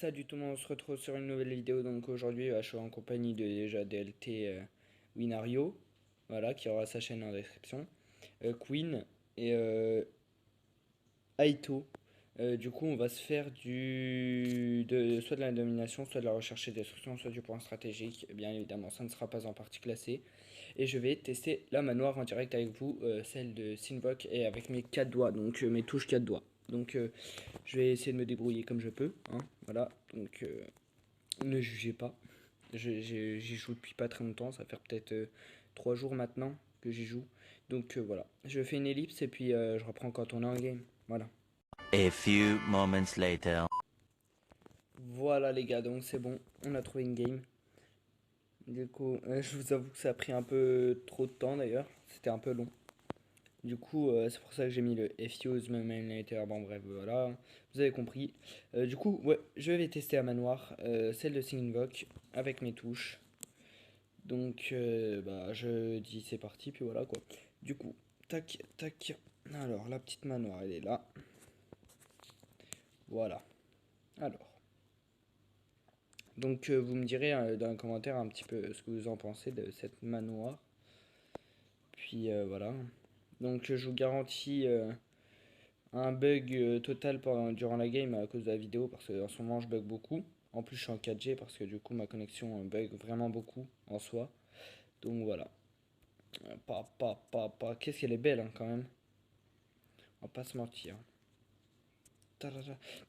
Salut tout le monde, on se retrouve sur une nouvelle vidéo. Donc aujourd'hui, je suis en compagnie de déjà DLT Winario, voilà, qui aura sa chaîne en description, Queen et Aito. Du coup, on va se faire soit de la domination, soit de la recherche et destruction, soit du point stratégique. Bien évidemment, ça ne sera pas en partie classé. Et je vais tester la manoir en direct avec vous, celle de Sinvoc et avec mes 4 doigts, donc mes touches 4 doigts. Donc je vais essayer de me débrouiller comme je peux, hein, voilà. Donc ne jugez pas. J'y joue depuis pas très longtemps, ça fait peut-être 3 jours maintenant que j'y joue. Donc voilà, je fais une ellipse et puis je reprends quand on est en game. Voilà. A few moments later. Voilà les gars, donc c'est bon, on a trouvé une game. Du coup, je vous avoue que ça a pris un peu trop de temps d'ailleurs, c'était un peu long. Du coup, c'est pour ça que j'ai mis le Fuse Moment Later. Bon, bref, voilà, vous avez compris. Du coup, ouais, je vais tester à manoir, celle de Sinvoc avec mes touches. Donc, bah, je dis c'est parti, puis voilà quoi. Du coup, tac, tac. Alors, la petite manoir, elle est là. Voilà. Alors. Donc, vous me direz dans les commentaires un petit peu ce que vous en pensez de cette manoir. Puis voilà. Donc, je vous garantis un bug total durant la game à cause de la vidéo, parce qu'en ce moment, je bug beaucoup. En plus, je suis en 4G parce que du coup, ma connexion bug vraiment beaucoup en soi. Donc, voilà. Qu'est-ce qu'elle est belle hein, quand même. On va pas se mentir.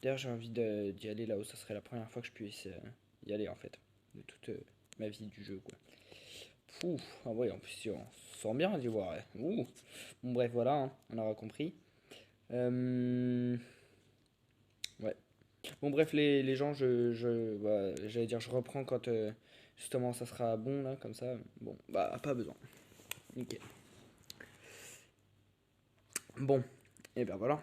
D'ailleurs, j'ai envie d'y aller là où ça serait la première fois que je puisse y aller en fait. De toute ma vie du jeu quoi. Pouf, ah ouais, en plus on se sent bien d'y voir. Ouais. Ouh. Bon, bref, voilà, hein, on aura compris. Ouais. Bon, bref, les gens, j'allais dire, je reprends quand justement ça sera bon là, comme ça. Bon, bah, pas besoin. Nickel. Bon, et ben voilà.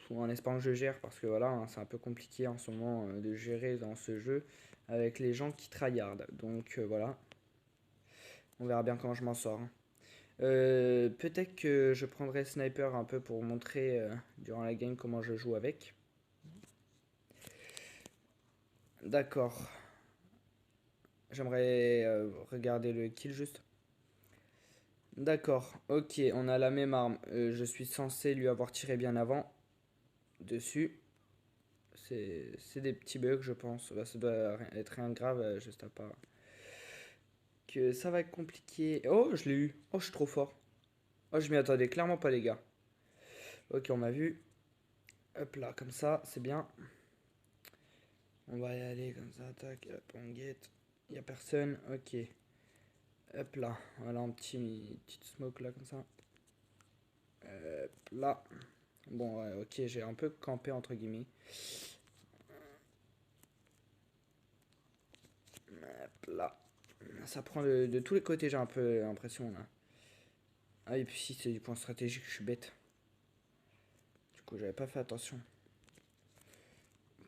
En espérant que je gère parce que voilà, hein, c'est un peu compliqué en ce moment de gérer dans ce jeu avec les gens qui tryhardent. Donc voilà, on verra bien comment je m'en sors, hein. Peut-être que je prendrai sniper un peu pour montrer durant la game comment je joue avec. D'accord. J'aimerais regarder le kill juste. D'accord, ok, on a la même arme. Je suis censé lui avoir tiré bien avant. Dessus. C'est des petits bugs, je pense. Bah, ça doit être rien de grave, juste à part. Que ça va être compliqué. Oh, je l'ai eu. Oh, je suis trop fort. Oh, je m'y attendais clairement pas, les gars. Ok, on m'a vu. Hop là, comme ça, c'est bien. On va y aller comme ça, tac, hop, on guette. Y a personne, ok. Hop là, voilà un petit smoke là, comme ça. Hop là. Bon, ouais, ok, j'ai un peu campé entre guillemets. Hop là. Ça prend de tous les côtés, j'ai un peu l'impression là. Ah, et puis si c'est du point stratégique, je suis bête. Du coup, j'avais pas fait attention.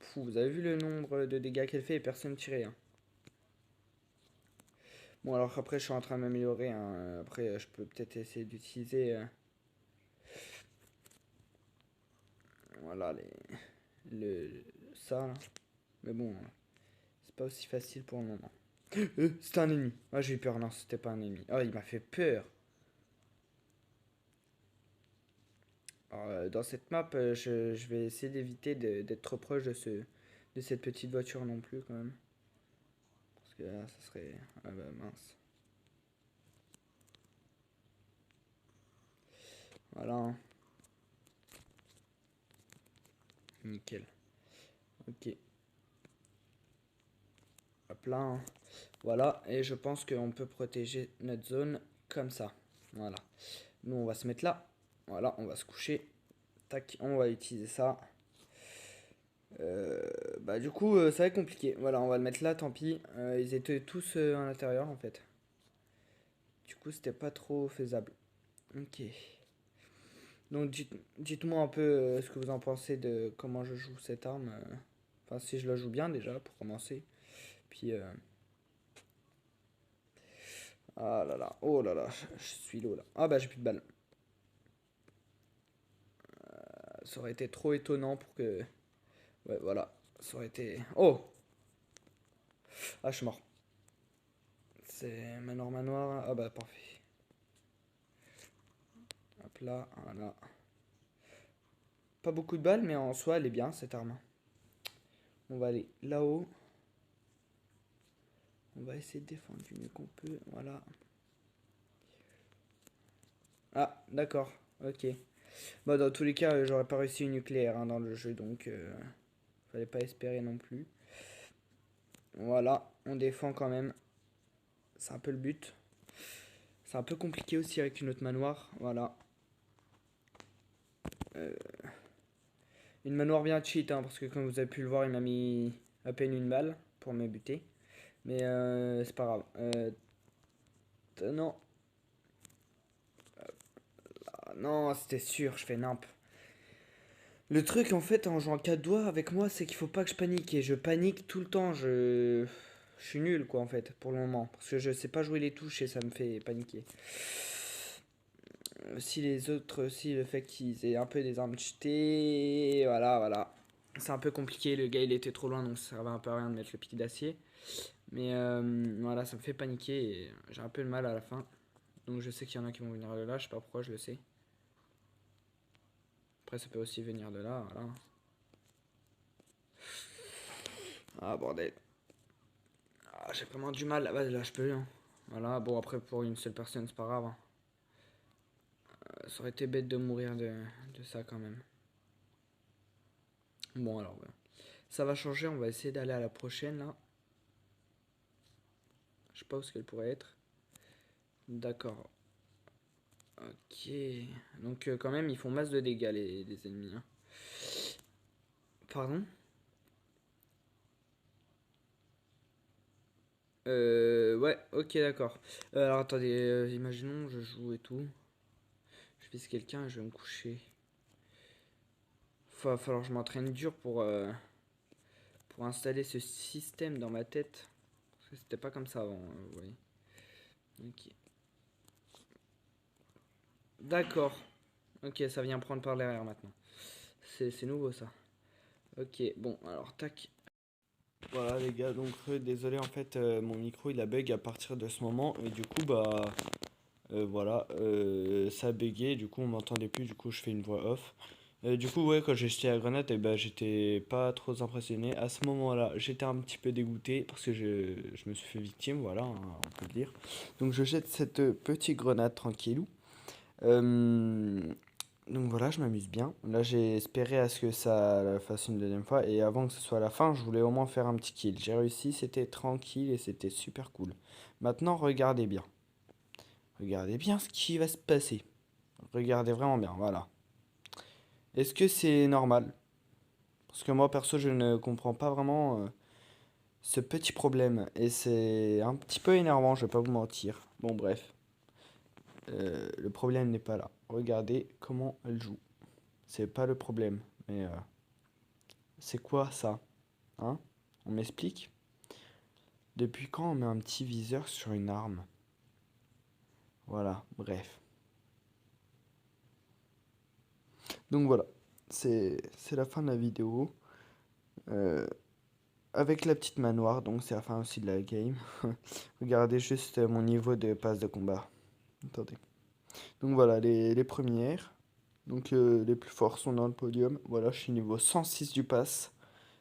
Fou, vous avez vu le nombre de dégâts qu'elle fait et personne tiré, hein. Bon, alors après, je suis en train de m'améliorer, hein. Après, je peux peut-être essayer d'utiliser voilà, le, ça là. Mais bon, c'est pas aussi facile pour le moment. C'était un ennemi. Ah, j'ai eu peur. Non, c'était pas un ennemi. Ah, il m'a fait peur. Alors, dans cette map, je vais essayer d'éviter d'être trop proche de cette petite voiture non plus, quand même. Parce que là, ça serait. Ah bah mince. Voilà, hein. Nickel. Ok. Hop là, hein. Voilà. Et je pense qu'on peut protéger notre zone comme ça. Voilà. Nous, on va se mettre là. Voilà, on va se coucher. Tac, on va utiliser ça. Bah du coup, ça va être compliqué. Voilà, on va le mettre là, tant pis. Ils étaient tous à l'intérieur en fait. Du coup, c'était pas trop faisable. Ok. Donc dites-moi un peu ce que vous en pensez de comment je joue cette arme. Enfin, si je la joue bien déjà, pour commencer. Puis, ah là là, oh là là, je suis low là. Ah bah j'ai plus de balles. Ça aurait été trop étonnant pour que... Ouais, voilà. Ça aurait été... Oh! Ah, je suis mort. C'est manoir, manoir. Ah bah, parfait. Hop là, voilà. Pas beaucoup de balles, mais en soi, elle est bien, cette arme. On va aller là-haut. On va essayer de défendre du mieux qu'on peut. Voilà. Ah, d'accord. Ok. Bah, dans tous les cas, j'aurais pas réussi une nucléaire hein, dans le jeu, donc fallait pas espérer non plus. Voilà, on défend quand même. C'est un peu le but. C'est un peu compliqué aussi avec une autre manoir. Voilà. Euh, une manoir bien cheat, hein, parce que comme vous avez pu le voir, il m'a mis à peine une balle pour me buter. Mais c'est pas grave. Non. Ah, non, c'était sûr, je fais nimp. Le truc en fait en jouant 4 doigts avec moi, c'est qu'il faut pas que je panique. Et je panique tout le temps. Je suis nul quoi en fait pour le moment. Parce que je sais pas jouer les touches et ça me fait paniquer. Si les autres aussi, le fait qu'ils aient un peu des armes cheatées, voilà, voilà. C'est un peu compliqué, le gars il était trop loin donc ça servait un peu à rien de mettre le pied d'acier. Mais voilà, ça me fait paniquer et j'ai un peu de mal à la fin. Donc je sais qu'il y en a qui vont venir de là, je sais pas pourquoi, je le sais. Après ça peut aussi venir de là, voilà. Ah bordel. Ah, j'ai vraiment du mal, bah, là je peux hein. Voilà, bon après pour une seule personne c'est pas grave hein. Ça aurait été bête de mourir de ça quand même. Bon alors ouais. Ça va changer, on va essayer d'aller à la prochaine là. Je sais pas où ce qu'elle pourrait être. D'accord. Ok. Donc quand même ils font masse de dégâts les ennemis hein. Pardon. Ouais, ok d'accord. Alors attendez, imaginons je joue et tout. Je vise quelqu'un et je vais me coucher. Va falloir que je m'entraîne dur pour installer ce système dans ma tête. Parce que c'était pas comme ça avant, vous voyez. Ok. D'accord. Ok, ça vient prendre par derrière maintenant. C'est nouveau ça. Ok, bon, alors tac. Voilà les gars, donc désolé en fait, mon micro il a bug à partir de ce moment. Et du coup, bah voilà, ça a bugué. Du coup, on m'entendait plus. Du coup, je fais une voix off. Du coup, ouais, quand j'ai jeté la grenade, eh ben, j'étais pas trop impressionné. À ce moment-là, j'étais un petit peu dégoûté parce que je me suis fait victime, voilà, hein, on peut le dire. Donc, je jette cette petite grenade tranquillou. Euh, donc voilà, je m'amuse bien. Là, j'ai espéré à ce que ça la fasse une deuxième fois. Et avant que ce soit la fin, je voulais au moins faire un petit kill. J'ai réussi, c'était tranquille et c'était super cool. Maintenant, regardez bien. Regardez bien ce qui va se passer. Regardez vraiment bien, voilà. Est-ce que c'est normal? Parce que moi, perso, je ne comprends pas vraiment ce petit problème. Et c'est un petit peu énervant, je vais pas vous mentir. Bon, bref. Le problème n'est pas là. Regardez comment elle joue. C'est pas le problème. Mais c'est quoi ça? Hein? On m'explique? Depuis quand on met un petit viseur sur une arme? Voilà, bref. Donc voilà. C'est la fin de la vidéo. Euh, avec la petite manoir, donc c'est la fin aussi de la game. Regardez juste mon niveau de passe de combat. Attendez. Donc voilà, les premières. Donc les plus forts sont dans le podium. Voilà, je suis niveau 106 du pass.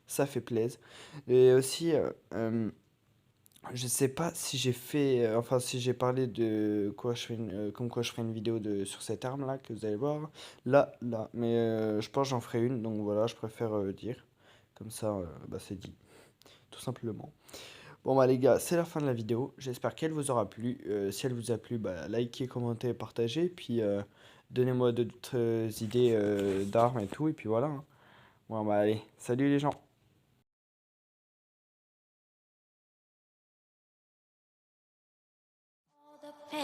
Ça fait plaisir. Et aussi, je sais pas si j'ai fait, enfin si j'ai parlé de quoi je fais comme quoi je ferai une vidéo sur cette arme là que vous allez voir. Là. Mais je pense que j'en ferai une. Donc voilà, je préfère dire. Comme ça, bah, c'est dit. Tout simplement. Bon bah les gars, c'est la fin de la vidéo. J'espère qu'elle vous aura plu. Si elle vous a plu, bah likez, commentez, partagez. Puis donnez-moi d'autres idées d'armes et tout. Et puis voilà, hein. Bon bah allez, salut les gens. The